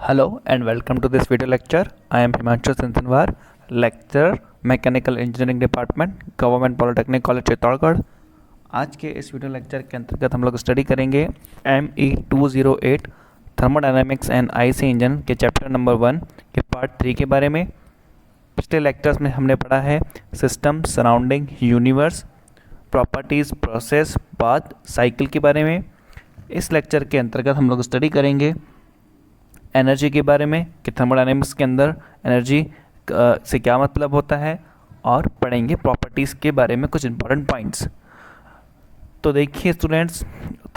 Hello and welcome to this video lecture. I am Himanshu Sinsanwar, lecturer mechanical engineering department government polytechnic college Chittorgarh. आज के इस video lecture के अंतर्गत हम लोग स्टडी करेंगे ME208 thermodynamics and IC engine के चैप्टर नंबर 1 के पार्ट 3 के बारे में। पिछले लेक्चर्स में हमने पढ़ा है system, surrounding, universe, properties, process, path, cycle के बारे में। इस लेक्चर के अंतर्गत हम लोग स्टडी करेंगे एनर्जी के बारे में कि थर्मोडायनेमिक्स के अंदर एनर्जी से क्या मतलब होता है, और पढ़ेंगे प्रॉपर्टीज़ के बारे में कुछ इंपॉर्टेंट पॉइंट्स। तो देखिए स्टूडेंट्स,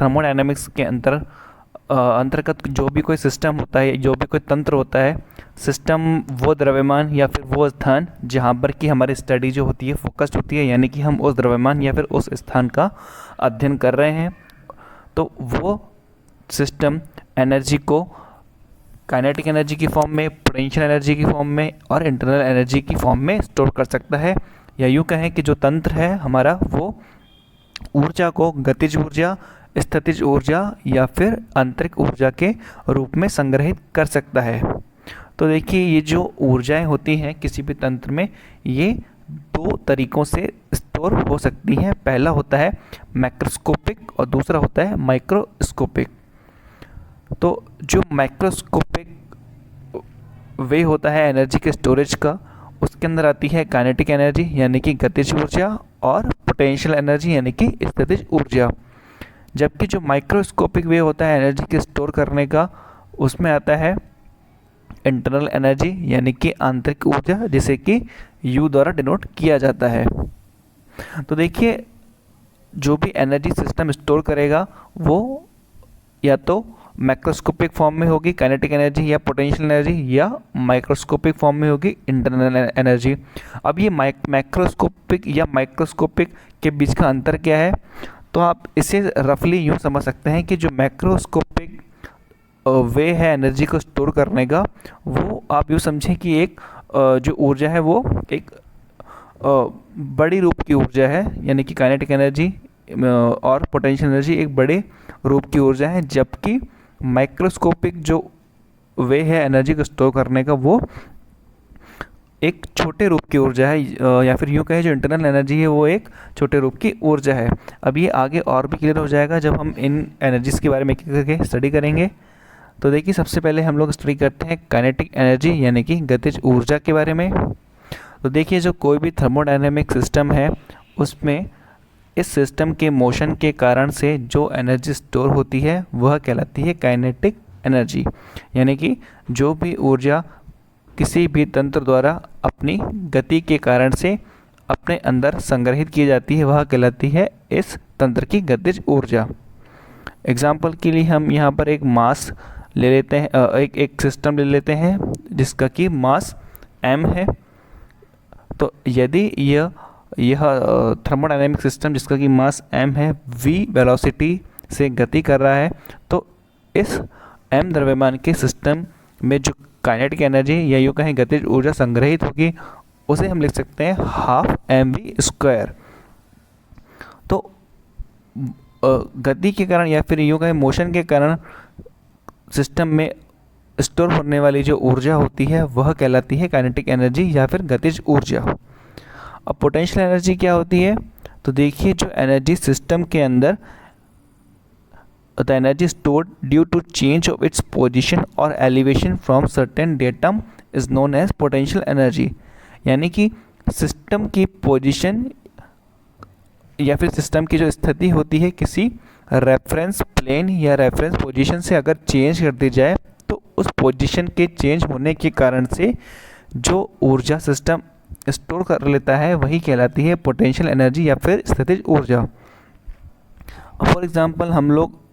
थर्मोडायनेमिक्स के अंतर्गत जो भी कोई सिस्टम होता है, जो भी कोई तंत्र होता है, सिस्टम वो द्रव्यमान या फिर वो स्थान जहाँ पर कि हमारी स्टडी जो होती है फोकस्ड होती है, यानी कि हम उस द्रव्यमान या फिर उस स्थान का अध्ययन कर रहे हैं, तो वो सिस्टम एनर्जी को काइनेटिक एनर्जी की फॉर्म में, पोटेंशियल एनर्जी की फॉर्म में और इंटरनल एनर्जी की फॉर्म में स्टोर कर सकता है। या यूँ कहें कि जो तंत्र है हमारा वो ऊर्जा को गतिज ऊर्जा, स्थितिज ऊर्जा या फिर आंतरिक ऊर्जा के रूप में संग्रहित कर सकता है। तो देखिए, ये जो ऊर्जाएं होती हैं किसी भी तंत्र में, ये दो तरीक़ों से स्टोर हो सकती हैं। पहला होता है मैक्रोस्कोपिक और दूसरा होता है माइक्रोस्कोपिक। तो जो माइक्रोस्कोपिक वे होता है एनर्जी के स्टोरेज का, उसके अंदर आती है काइनेटिक एनर्जी यानी कि गतिज ऊर्जा और पोटेंशियल एनर्जी यानी कि स्थितिज ऊर्जा। जबकि जो माइक्रोस्कोपिक वे होता है एनर्जी के स्टोर करने का, उसमें आता है इंटरनल एनर्जी यानी कि आंतरिक ऊर्जा, जिसे कि U द्वारा डिनोट किया जाता है। तो देखिए, जो भी एनर्जी सिस्टम स्टोर करेगा वो या तो मैक्रोस्कोपिक फॉर्म में होगी काइनेटिक एनर्जी या पोटेंशियल एनर्जी, या माइक्रोस्कोपिक फॉर्म में होगी इंटरनल एनर्जी। अब ये मैक्रोस्कोपिक या माइक्रोस्कोपिक के बीच का अंतर क्या है, तो आप इसे रफली यूँ समझ सकते हैं कि जो मैक्रोस्कोपिक वे है एनर्जी को स्टोर करने का, वो आप यूँ समझें कि एक जो ऊर्जा है वो एक बड़ी रूप की ऊर्जा है, यानी कि काइनेटिक एनर्जी और पोटेंशियल एनर्जी एक बड़े रूप की ऊर्जा है, जबकि माइक्रोस्कोपिक जो वे है एनर्जी को स्टोर करने का वो एक छोटे रूप की ऊर्जा है, या फिर यूँ कहें जो इंटरनल एनर्जी है वो एक छोटे रूप की ऊर्जा है। अब ये आगे और भी क्लियर हो जाएगा जब हम इन एनर्जीज़ के बारे में एक करके स्टडी करेंगे। तो देखिए, सबसे पहले हम लोग स्टडी करते हैं काइनेटिक एनर्जी यानी कि गतिज ऊर्जा के बारे में। तो देखिए, जो कोई भी थर्मोडायनेमिक सिस्टम है उसमें इस सिस्टम के मोशन के कारण से जो एनर्जी स्टोर होती है वह कहलाती है काइनेटिक एनर्जी, यानी कि जो भी ऊर्जा किसी भी तंत्र द्वारा अपनी गति के कारण से अपने अंदर संग्रहित की जाती है वह कहलाती है इस तंत्र की गतिज ऊर्जा। एग्जाम्पल के लिए हम यहाँ पर एक मास ले लेते हैं, एक सिस्टम ले लेते हैं जिसका कि मास m है। तो यदि यह थर्मोडायनेमिक सिस्टम जिसका कि मास m है v वेलोसिटी से गति कर रहा है, तो इस m द्रव्यमान के सिस्टम में जो काइनेटिक एनर्जी या यूँ कहें गतिज ऊर्जा संग्रहित होगी उसे हम लिख सकते हैं ½ mv²। तो गति के कारण या फिर यूँ कहें मोशन के कारण सिस्टम में स्टोर होने वाली जो ऊर्जा होती है वह कहलाती है काइनेटिक एनर्जी या फिर गतिज ऊर्जा। अब पोटेंशियल एनर्जी क्या होती है, तो देखिए, जो एनर्जी सिस्टम के अंदर the energy stored due to change of its position और elevation from certain datum is known as potential energy. यानी कि सिस्टम की पोजीशन या फिर सिस्टम की जो स्थिति होती है किसी रेफरेंस प्लेन या रेफरेंस पोजीशन से अगर चेंज कर दी जाए, तो उस पोजीशन के चेंज होने के कारण से जो ऊर्जा सिस्टम स्टोर कर लेता है वही कहलाती है पोटेंशियल एनर्जी या फिर स्थितिज ऊर्जा। फॉर एग्जांपल, हम लोग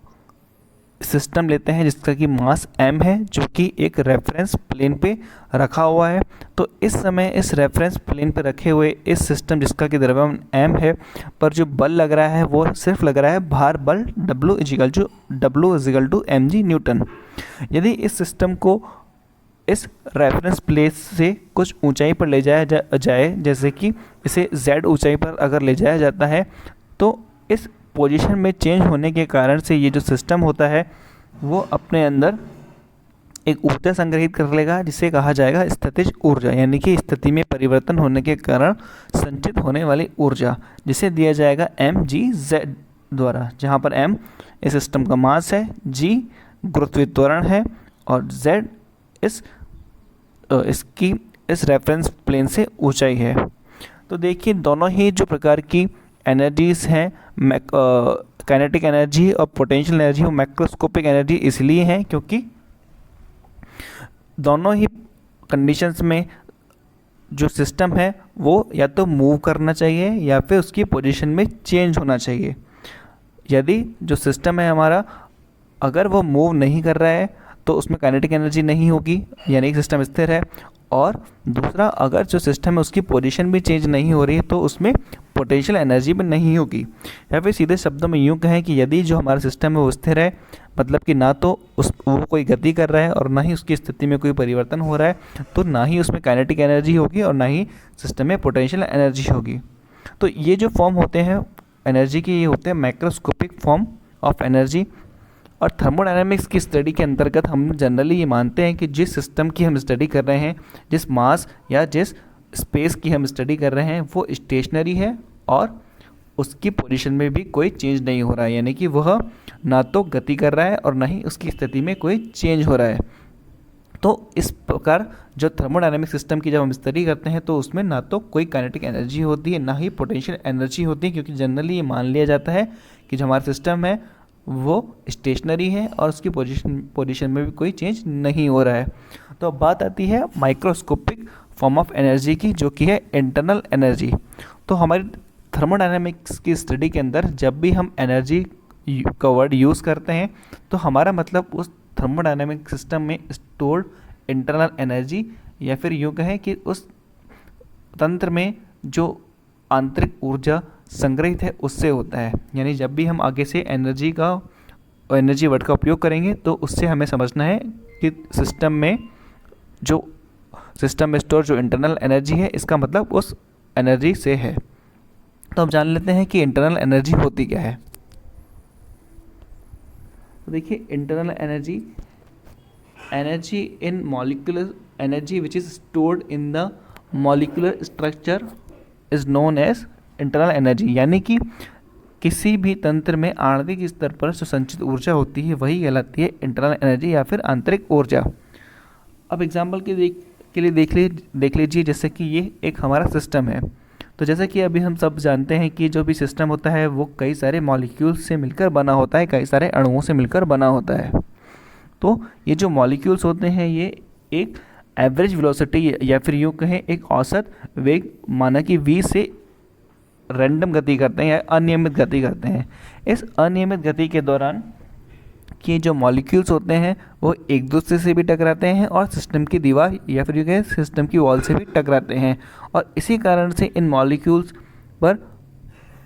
सिस्टम लेते हैं जिसका कि मास m है, जो कि एक रेफरेंस प्लेन पे रखा हुआ है। तो इस समय इस रेफरेंस प्लेन पे रखे हुए इस सिस्टम जिसका कि द्रव्यमान m है पर जो बल लग रहा है वो सिर्फ लग रहा है भार बल W = mg न्यूटन। यदि इस सिस्टम को इस रेफरेंस प्लेस से कुछ ऊंचाई पर ले जाया जाए, जैसे कि इसे z ऊंचाई पर अगर ले जाया जाता है, तो इस पोजीशन में चेंज होने के कारण से ये जो सिस्टम होता है वो अपने अंदर एक ऊर्जा संग्रहित कर लेगा जिसे कहा जाएगा स्थितिज ऊर्जा, यानी कि स्थिति में परिवर्तन होने के कारण संचित होने वाली ऊर्जा, जिसे दिया जाएगा mgz द्वारा, जहाँ पर m इस सिस्टम का मास है, g गुरुत्वीय त्वरण है और z इसकी इस रेफरेंस प्लेन से ऊंचाई है। तो देखिए दोनों ही जो प्रकार की एनर्जीज हैं, काइनेटिक एनर्जी और पोटेंशियल एनर्जी, वो मैक्रोस्कोपिक एनर्जी इसलिए हैं क्योंकि दोनों ही कंडीशंस में जो सिस्टम है वो या तो मूव करना चाहिए या फिर उसकी पोजीशन में चेंज होना चाहिए। यदि जो सिस्टम है हमारा अगर वो मूव नहीं कर रहा है तो उसमें काइनेटिक एनर्जी नहीं होगी, यानी कि सिस्टम स्थिर है। और दूसरा, अगर जो सिस्टम है उसकी पोजीशन भी चेंज नहीं हो रही है तो उसमें पोटेंशियल एनर्जी भी नहीं होगी। या फिर सीधे शब्दों में यूँ कहें कि यदि जो हमारा सिस्टम है वो स्थिर है, मतलब कि ना तो वो कोई गति कर रहा है और ना ही उसकी स्थिति में कोई परिवर्तन हो रहा है, तो ना ही उसमें काइनेटिक एनर्जी होगी और ना ही सिस्टम में पोटेंशियल एनर्जी होगी। तो ये जो फॉर्म होते हैं एनर्जी के, ये होते हैं माइक्रोस्कोपिक फॉर्म ऑफ एनर्जी। और थर्मोडायनामिक्स की स्टडी के अंतर्गत हम जनरली ये मानते हैं कि जिस सिस्टम की हम स्टडी कर रहे हैं, जिस मास या जिस स्पेस की हम स्टडी कर रहे हैं, वो स्टेशनरी है और उसकी पोजीशन में भी कोई चेंज नहीं हो रहा है, यानी कि वह ना तो गति कर रहा है और ना ही उसकी स्थिति में कोई चेंज हो रहा है। तो इस प्रकार जो थर्मोडायनामिक सिस्टम की जब हम स्टडी करते हैं तो उसमें ना तो कोई काइनेटिक एनर्जी होती है ना ही पोटेंशियल एनर्जी होती है, क्योंकि जनरली ये मान लिया जाता है कि जो हमारा सिस्टम है वो स्टेशनरी है और उसकी पोजीशन में भी कोई चेंज नहीं हो रहा है। तो अब बात आती है माइक्रोस्कोपिक फॉर्म ऑफ एनर्जी की, जो कि है इंटरनल एनर्जी। तो हमारी थर्मोडायनामिक्स की स्टडी के अंदर जब भी हम एनर्जी का वर्ड यूज़ करते हैं तो हमारा मतलब उस थर्मोडायनामिक सिस्टम में स्टोर्ड इंटरनल एनर्जी, या फिर यूँ कहें कि उस तंत्र में जो आंतरिक ऊर्जा संग्रहित है उससे होता है। यानी जब भी हम आगे से एनर्जी वर्ड का उपयोग करेंगे तो उससे हमें समझना है कि सिस्टम में स्टोर जो इंटरनल एनर्जी है, इसका मतलब उस एनर्जी से है। तो अब जान लेते हैं कि इंटरनल एनर्जी होती क्या है। तो देखिए internal energy in molecular energy which is stored in the molecular structure is known as internal energy, यानी कि किसी भी तंत्र में आणविक स्तर पर जो संचित ऊर्जा होती है वही कहलाती है इंटरनल एनर्जी या फिर आंतरिक ऊर्जा। अब एग्जाम्पल के लिए देख लीजिए, जैसे कि ये एक हमारा सिस्टम है। तो जैसे कि अभी हम सब जानते हैं कि जो भी सिस्टम होता है वो कई सारे मॉलिक्यूल्स से मिलकर बना होता है, कई सारे अणुओं से मिलकर बना होता है। तो ये जो मॉलिक्यूल्स होते हैं ये एक एवरेज वेलोसिटी या फिर यूँ कहें एक औसत वेग माना कि v से रैंडम गति करते हैं या अनियमित गति करते हैं। इस अनियमित गति के दौरान कि जो मॉलिक्यूल्स होते हैं वो एक दूसरे से भी टकराते हैं और सिस्टम की दीवार या फिर यूँ सिस्टम की वॉल से भी टकराते हैं, और इसी कारण से इन मॉलिक्यूल्स पर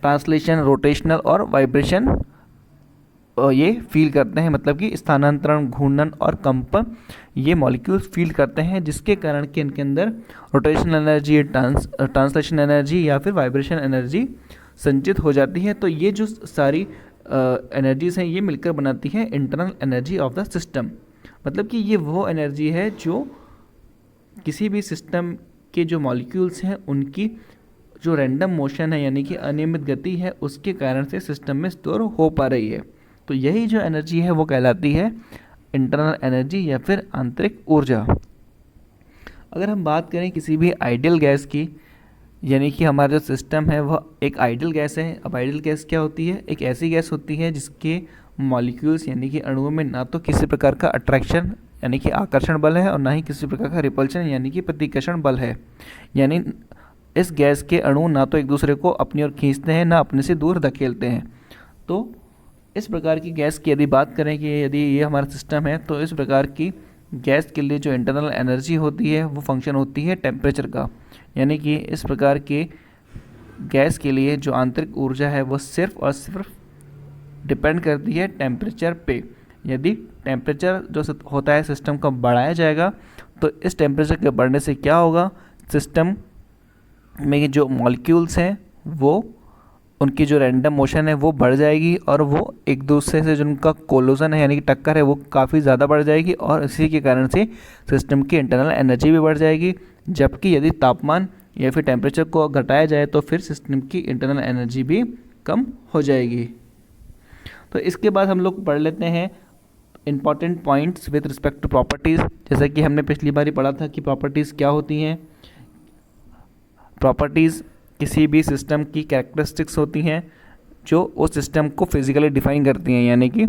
ट्रांसलेशन, रोटेशनल और वाइब्रेशन ये फील करते हैं, मतलब कि स्थानांतरण, घूर्णन और कंपन ये मॉलिक्यूल्स फील करते हैं, जिसके कारण कि इनके अंदर रोटेशनल एनर्जी, ट्रांसलेशन एनर्जी या फिर वाइब्रेशन एनर्जी संचित हो जाती है। तो ये जो सारी एनर्जीज हैं ये मिलकर बनाती है internal energy of the system. मतलब कि ये वो एनर्जी है जो किसी भी सिस्टम के जो मॉलिक्यूल्स हैं उनकी जो रैंडम मोशन है यानी कि अनियमित गति है उसके कारण से सिस्टम में स्टोर हो पा रही है। तो यही जो एनर्जी है वो कहलाती है इंटरनल एनर्जी या फिर आंतरिक ऊर्जा। अगर हम बात करें किसी भी आइडियल गैस की, यानी कि हमारा जो सिस्टम है वह एक आइडियल गैस है। अब आइडियल गैस क्या होती है? एक ऐसी गैस होती है जिसके मॉलिक्यूल्स यानी कि अणुओं में ना तो किसी प्रकार का अट्रैक्शन यानी कि आकर्षण बल है और ना ही किसी प्रकार का रिपल्शन यानी कि प्रतिकर्षण बल है। यानी इस गैस के अणु ना तो एक दूसरे को अपनी ओर खींचते हैं ना अपने से दूर धकेलते हैं। तो इस प्रकार की गैस की यदि बात करें कि यदि ये हमारा सिस्टम है तो इस प्रकार की गैस के लिए जो इंटरनल एनर्जी होती है वो फंक्शन होती है टेम्परेचर का। यानी कि इस प्रकार के गैस के लिए जो आंतरिक ऊर्जा है वो सिर्फ और सिर्फ डिपेंड करती है टेम्परेचर पे। यदि टेम्परेचर जो होता है सिस्टम का बढ़ाया जाएगा तो इस टेम्परेचर के बढ़ने से क्या होगा, सिस्टम में जो मॉलिक्यूल्स हैं वो उनकी जो रैंडम मोशन है वो बढ़ जाएगी और वो एक दूसरे से जो उनका कोलिजन है यानी कि टक्कर है वो काफ़ी ज़्यादा बढ़ जाएगी और इसी के कारण से सिस्टम की इंटरनल एनर्जी भी बढ़ जाएगी। जबकि यदि तापमान या फिर टेम्परेचर को घटाया जाए तो फिर सिस्टम की इंटरनल एनर्जी भी कम हो जाएगी। तो इसके बाद हम लोग पढ़ लेते हैं important points with respect to properties. जैसा कि हमने पिछली बार ही पढ़ा था कि प्रॉपर्टीज़ क्या होती हैं। प्रॉपर्टीज़ किसी भी सिस्टम की कैरेक्टरिस्टिक्स होती हैं जो उस सिस्टम को फिजिकली डिफाइन करती हैं। यानी कि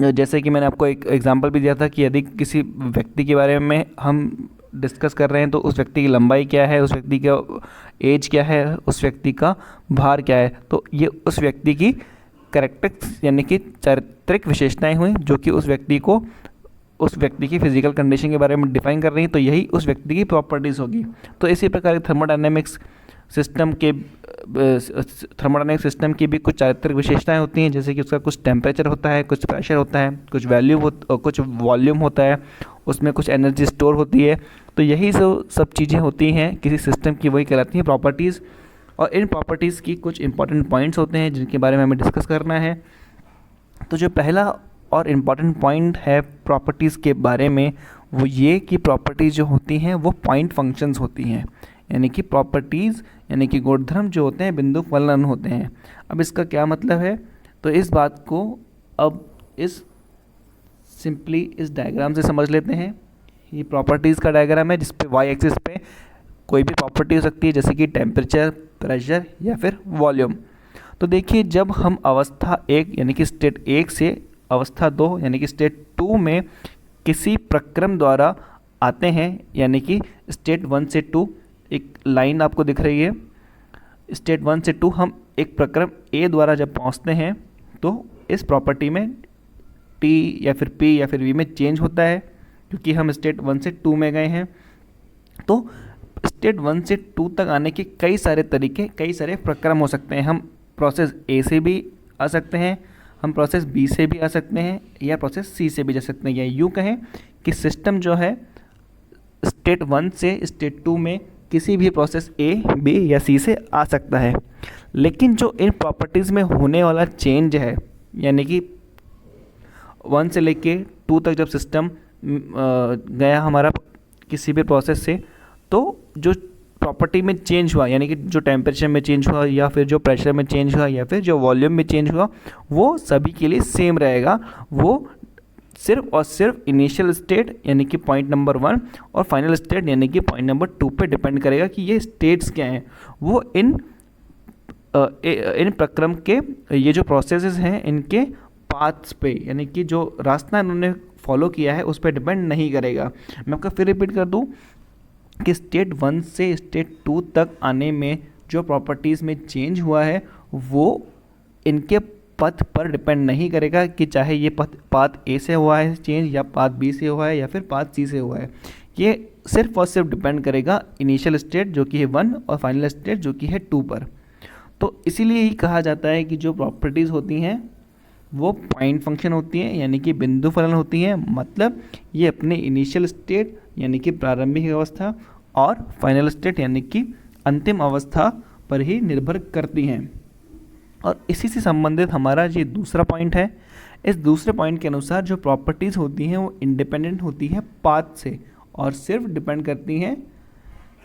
जैसे कि मैंने आपको एक एग्जांपल भी दिया था कि यदि किसी व्यक्ति के बारे में हम डिस्कस कर रहे हैं तो उस व्यक्ति की लंबाई क्या है, उस व्यक्ति का एज क्या है, उस व्यक्ति का भार क्या है, तो ये उस व्यक्ति की कैरेक्टरिस्टिक्स यानी कि चारित्रिक विशेषताएं हुई जो कि उस व्यक्ति की फिजिकल कंडीशन के बारे में डिफाइन कर रही हैं। तो यही उस व्यक्ति की प्रॉपर्टीज़ होगी। तो इसी प्रकार थर्मोडायनेमिक्स सिस्टम की भी कुछ चारित्रिक विशेषताएं होती हैं, जैसे कि उसका कुछ टेम्परेचर होता है, कुछ प्रेशर होता है, कुछ कुछ वॉल्यूम होता है, उसमें कुछ एनर्जी स्टोर होती है। तो यही सब चीज़ें होती हैं किसी सिस्टम की, वही कहलाती हैं प्रॉपर्टीज़। और इन प्रॉपर्टीज़ की कुछ इंपॉर्टेंट पॉइंट्स होते हैं जिनके बारे में हमें डिस्कस करना है। तो जो पहला और इम्पॉर्टेंट पॉइंट है प्रॉपर्टीज़ के बारे में वो ये कि प्रॉपर्टीज़ जो होती हैं वो पॉइंट फंक्शंस होती हैं। यानी कि प्रॉपर्टीज़ यानी कि गुणधर्म जो होते हैं बिंदु फलन होते हैं। अब इसका क्या मतलब है, तो इस बात को अब इस डायग्राम से समझ लेते हैं। ये प्रॉपर्टीज़ का डायग्राम है जिस पे वाई एक्सिस पे कोई भी प्रॉपर्टी हो सकती है, जैसे कि टेम्परेचर, प्रेशर या फिर वॉल्यूम। तो देखिए, जब हम अवस्था 1 यानी कि स्टेट 1 से अवस्था 2 यानी कि स्टेट 2 में किसी प्रक्रम द्वारा आते हैं, यानी कि स्टेट 1 से 2 एक लाइन आपको दिख रही है, स्टेट 1 से 2 हम एक प्रक्रम A द्वारा जब पहुंचते हैं तो इस प्रॉपर्टी में T या फिर P या फिर V में चेंज होता है क्योंकि हम स्टेट 1 से 2 में गए हैं। तो स्टेट 1 से 2 तक आने के कई सारे तरीके, कई सारे प्रक्रम हो सकते हैं। हम प्रोसेस A से भी आ सकते हैं, हम प्रोसेस B से भी आ सकते हैं या प्रोसेस C से भी जा सकते हैं। या यूँ कहें कि सिस्टम जो है स्टेट 1 से स्टेट 2 में किसी भी प्रोसेस A, B या C से आ सकता है। लेकिन जो इन प्रॉपर्टीज़ में होने वाला चेंज है, यानी कि 1 से लेके 2 तक जब सिस्टम गया हमारा किसी भी प्रोसेस से, तो जो प्रॉपर्टी में चेंज हुआ यानी कि जो टेम्परेचर में चेंज हुआ या फिर जो प्रेशर में चेंज हुआ या फिर जो वॉल्यूम में चेंज हुआ, वो सभी के लिए सेम रहेगा। वो सिर्फ और सिर्फ इनिशियल स्टेट यानी कि पॉइंट नंबर 1 और फाइनल स्टेट यानी कि पॉइंट नंबर 2 पे डिपेंड करेगा कि ये स्टेट्स क्या हैं। वो इन प्रक्रम के ये जो प्रोसेसेस हैं इनके पाथ्स पे यानी कि जो रास्ता इन्होंने फॉलो किया है उस पर डिपेंड नहीं करेगा। मैं आपका फिर रिपीट कर दूं कि स्टेट 1 से स्टेट 2 तक आने में जो प्रॉपर्टीज़ में चेंज हुआ है वो इनके पथ पर डिपेंड नहीं करेगा कि चाहे ये पाथ A से हुआ है चेंज या पाथ B से हुआ है या फिर पाथ C से हुआ है। ये सिर्फ और सिर्फ डिपेंड करेगा इनिशियल स्टेट जो कि है 1 और फाइनल स्टेट जो कि है 2 पर। तो इसीलिए ही कहा जाता है कि जो प्रॉपर्टीज़ होती हैं वो पॉइंट फंक्शन होती हैं यानी कि बिंदु फलन होती हैं। मतलब ये अपने इनिशियल स्टेट यानी कि प्रारंभिक अवस्था और फाइनल स्टेट यानी कि अंतिम अवस्था पर ही निर्भर करती हैं। और इसी से संबंधित हमारा ये दूसरा पॉइंट है। इस दूसरे पॉइंट के अनुसार जो प्रॉपर्टीज़ होती हैं वो इंडिपेंडेंट होती है पाथ से और सिर्फ डिपेंड करती हैं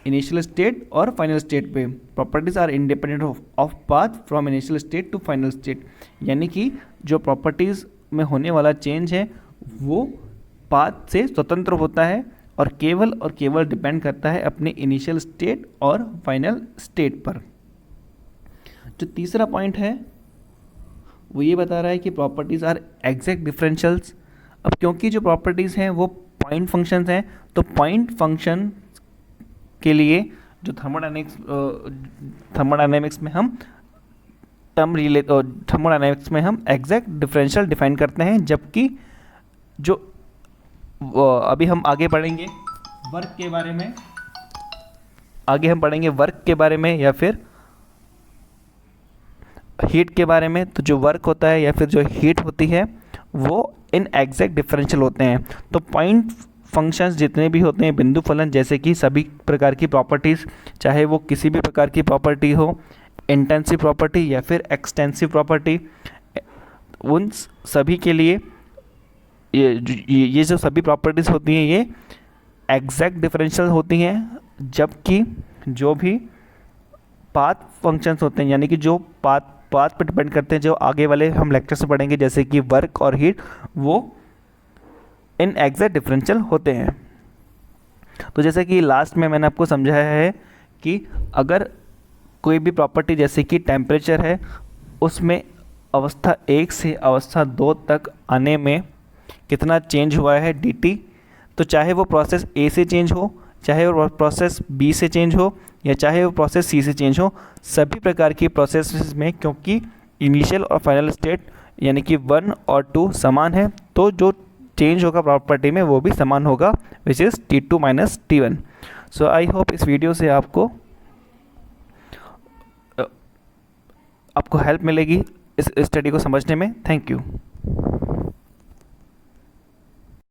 इनिशियल स्टेट और फाइनल स्टेट पे। Properties are independent of path from initial state to final state, यानी कि जो प्रॉपर्टीज़ में होने वाला चेंज है वो पाथ से स्वतंत्र होता है और केवल डिपेंड करता है अपने इनिशियल स्टेट और फाइनल स्टेट पर। जो तीसरा पॉइंट है वो ये बता रहा है कि प्रॉपर्टीज़ आर एग्जैक्ट डिफरेंशियल्स। अब क्योंकि जो प्रॉपर्टीज़ हैं वो पॉइंट फंक्शंस हैं, तो पॉइंट फंक्शन के लिए जो थर्मोडायनेमिक्स में हम थर्मोडायनेमिक्स में हम एग्जैक्ट डिफरेंशियल डिफाइन करते हैं। जबकि जो अभी हम आगे पढ़ेंगे वर्क के बारे में, या फिर हीट के बारे में, तो जो वर्क होता है या फिर जो हीट होती है वो इन एग्जैक्ट डिफरेंशियल होते हैं। तो पॉइंट फंक्शंस जितने भी होते हैं, बिंदु फलन जैसे कि सभी प्रकार की प्रॉपर्टीज़, चाहे वो किसी भी प्रकार की प्रॉपर्टी हो, इंटेंसिव प्रॉपर्टी या फिर एक्सटेंसिव प्रॉपर्टी, उन सभी के लिए ये जो सभी प्रॉपर्टीज़ होती हैं ये एग्जैक्ट डिफरेंशियल होती हैं, जबकि जो भी पाथ फंक्शंस होते हैं यानी कि जो पाथ पर डिपेंड करते हैं, जो आगे वाले हम लेक्चर्स में पढ़ेंगे जैसे कि वर्क और हीट, वो इन एग्जैक्ट डिफरेंशियल होते हैं। तो जैसे कि लास्ट में मैंने आपको समझाया है कि अगर कोई भी प्रॉपर्टी जैसे कि टेम्परेचर है, उसमें अवस्था 1 से अवस्था 2 तक आने में कितना चेंज हुआ है dt, तो चाहे वो प्रोसेस A से चेंज हो, चाहे वो प्रोसेस B से चेंज हो, या चाहे वो प्रोसेस C से चेंज हो, सभी प्रकार की प्रोसेस में क्योंकि इनिशियल और फाइनल स्टेट यानी कि 1 और 2 समान है, तो जो चेंज होगा प्रॉपर्टी में वो भी समान होगा, which is T2 minus T1। So I hope इस वीडियो से आपको हेल्प मिलेगी इस स्टडी को समझने में। Thank you.